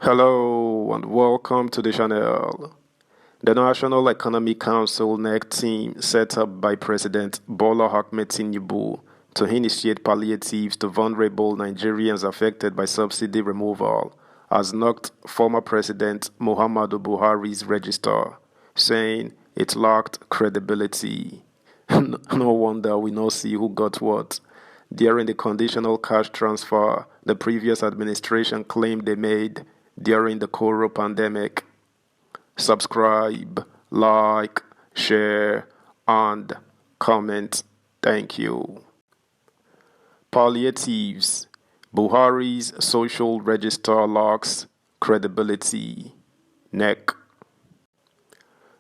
Hello and welcome to the channel. The National Economic Council NEC team set up by President Bola Ahmed Tinubu to initiate palliatives to vulnerable Nigerians affected by subsidy removal has knocked former President Muhammadu Buhari's register, saying it lacked credibility. No wonder we now see who got what. During the conditional cash transfer the previous administration claimed they made during the Coro pandemic. Subscribe, like, share, and comment. Thank you. Palliatives. Buhari's social register lacks credibility. NEC.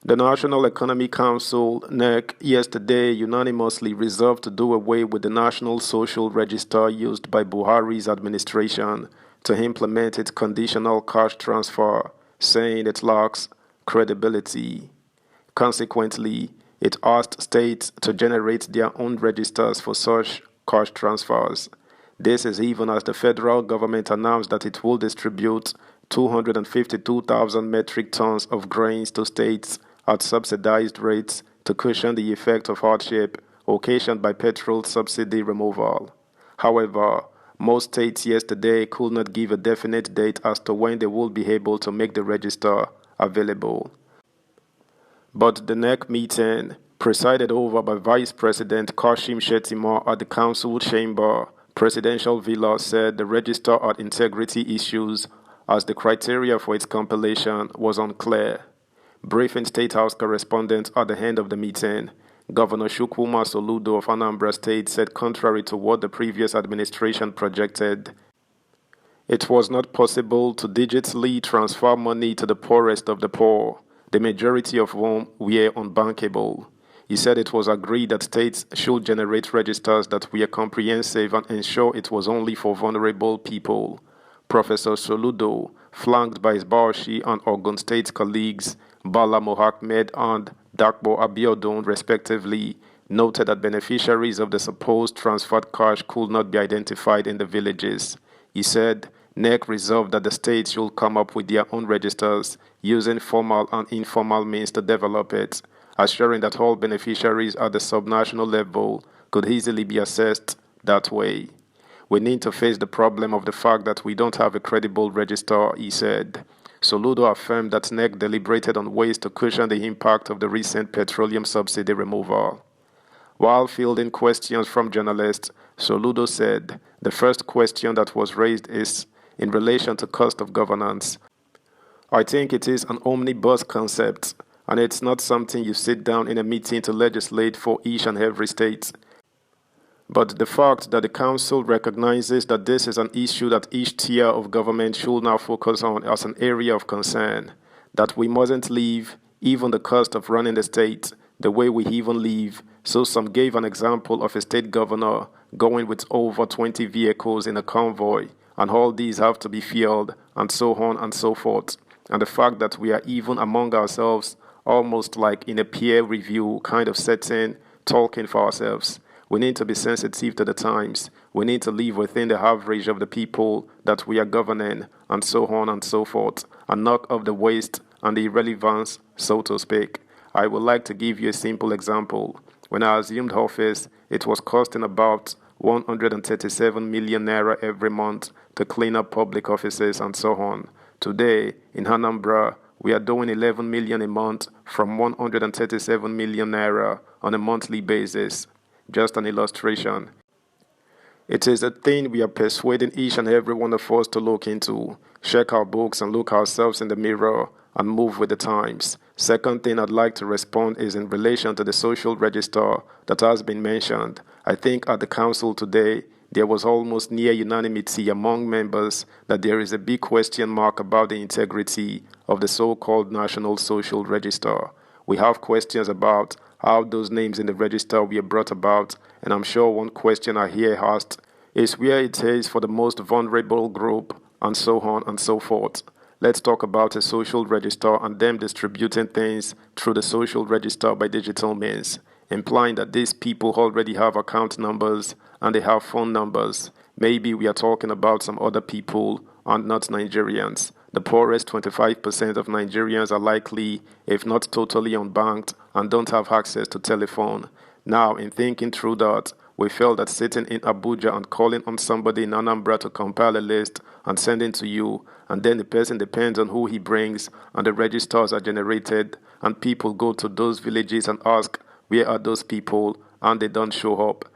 The National Economic Council, NEC, yesterday unanimously resolved to do away with the National Social Register used by Buhari's administration to implement its conditional cash transfer, saying it lacks credibility. Consequently, it asked states to generate their own registers for such cash transfers. This is even as the federal government announced that it will distribute 252,000 metric tons of grains to states at subsidized rates to cushion the effect of hardship occasioned by petrol subsidy removal. However, most states yesterday could not give a definite date as to when they will be able to make the register available. But the NEC meeting, presided over by Vice President Kashim Shettima at the Council Chamber, Presidential Villa, said the register had integrity issues as the criteria for its compilation was unclear. Briefing State House correspondents at the end of the meeting, Governor Chukwuma Soludo of Anambra State said contrary to what the previous administration projected, it was not possible to digitally transfer money to the poorest of the poor, the majority of whom were unbankable. He said it was agreed that states should generate registers that were comprehensive and ensure it was only for vulnerable people. Professor Soludo, flanked by his Bauchi and Ogun State colleagues, Bala Mohammed and Dakbo Abiodun, respectively, noted that beneficiaries of the supposed transferred cash could not be identified in the villages. He said NEC resolved that the states should come up with their own registers using formal and informal means to develop it, assuring that all beneficiaries at the subnational level could easily be assessed that way. We need to face the problem of the fact that we don't have a credible register, he said. Soludo affirmed that NEC deliberated on ways to cushion the impact of the recent petroleum subsidy removal. While fielding questions from journalists, Soludo said the first question that was raised is in relation to cost of governance. I think it is an omnibus concept, and it's not something you sit down in a meeting to legislate for each and every state. But the fact that the Council recognizes that this is an issue that each tier of government should now focus on as an area of concern, that we mustn't leave even the cost of running the state the way we even live. So some gave an example of a state governor going with over 20 vehicles in a convoy, and all these have to be fueled, and so on and so forth. And the fact that we are even among ourselves, almost like in a peer review kind of setting, talking for ourselves. We need to be sensitive to the times. We need to live within the average of the people that we are governing, and so on and so forth, and knock off the waste and the irrelevance, so to speak. I would like to give you a simple example. When I assumed office, it was costing about 137 million naira every month to clean up public offices and so on. Today, in Anambra, we are doing 11 million a month from 137 million naira on a monthly basis. Just an illustration. It is a thing we are persuading each and every one of us to look into, check our books and look ourselves in the mirror and move with the times. Second thing I'd like to respond is in relation to the social register that has been mentioned. I think at the council today, there was almost near unanimity among members that there is a big question mark about the integrity of the so-called National Social Register. We have questions about how those names in the register were brought about, and I'm sure one question I hear asked is where it is for the most vulnerable group, and so on and so forth. Let's talk about a social register and them distributing things through the social register by digital means, implying that these people already have account numbers and they have phone numbers. Maybe we are talking about some other people and not Nigerians. The poorest 25% of Nigerians are likely, if not totally unbanked, and don't have access to telephone. Now, in thinking through that, we felt that sitting in Abuja and calling on somebody in Anambra to compile a list and sending to you, and then the person depends on who he brings, and the registers are generated, and people go to those villages and ask, where are those people, and they don't show up.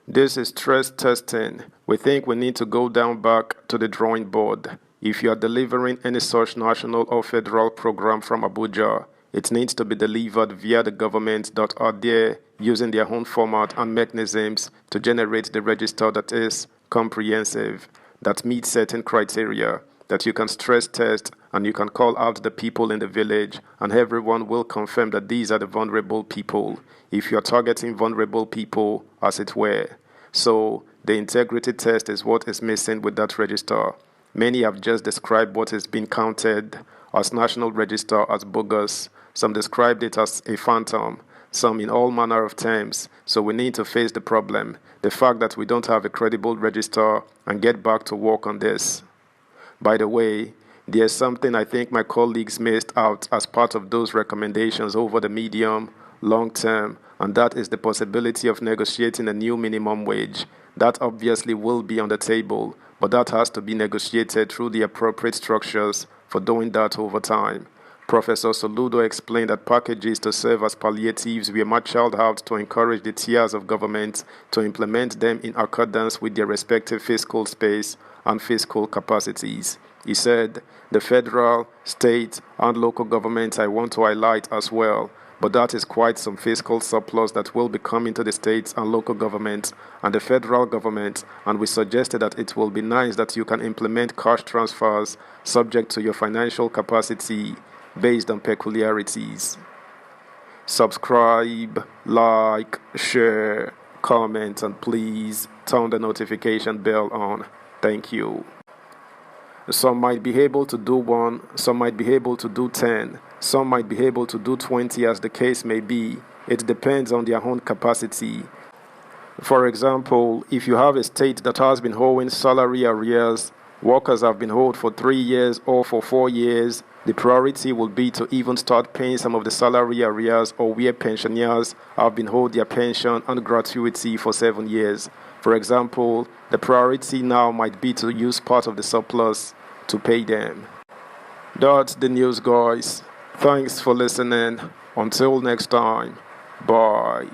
This is stress testing. We think we need to go down back to the drawing board. If you are delivering any such national or federal program from Abuja, it needs to be delivered via the government that are there using their own format and mechanisms to generate the register that is comprehensive, that meets certain criteria, that you can stress test and you can call out the people in the village and everyone will confirm that these are the vulnerable people, if you are targeting vulnerable people, as it were. So, the integrity test is what is missing with that register. Many have just described what is being counted as national register as bogus. Some described it as a phantom, some in all manner of terms. So we need to face the problem, the fact that we don't have a credible register, and get back to work on this. By the way, there's something I think my colleagues missed out as part of those recommendations over the medium, long term, and that is the possibility of negotiating a new minimum wage. That obviously will be on the table, but that has to be negotiated through the appropriate structures for doing that over time. Professor Soludo explained that packages to serve as palliatives were marshaled out to encourage the tiers of government to implement them in accordance with their respective fiscal space and fiscal capacities. He said, the federal, state, and local governments I want to highlight as well, but that is quite some fiscal surplus that will be coming to the states and local governments and the federal government, and we suggested that it will be nice that you can implement cash transfers subject to your financial capacity based on peculiarities. Subscribe, like, share, comment, and please turn the notification bell on. Thank you. Some might be able to do 1, some might be able to do 10, some might be able to do 20 as the case may be. It depends on their own capacity. For example, if you have a state that has been owing salary arrears, workers have been owed for 3 years or for 4 years, the priority will be to even start paying some of the salary arrears or where pensioners have been owed their pension and gratuity for 7 years. For example, the priority now might be to use part of the surplus to pay them. That's the news, guys. Thanks for listening. Until next time. Bye.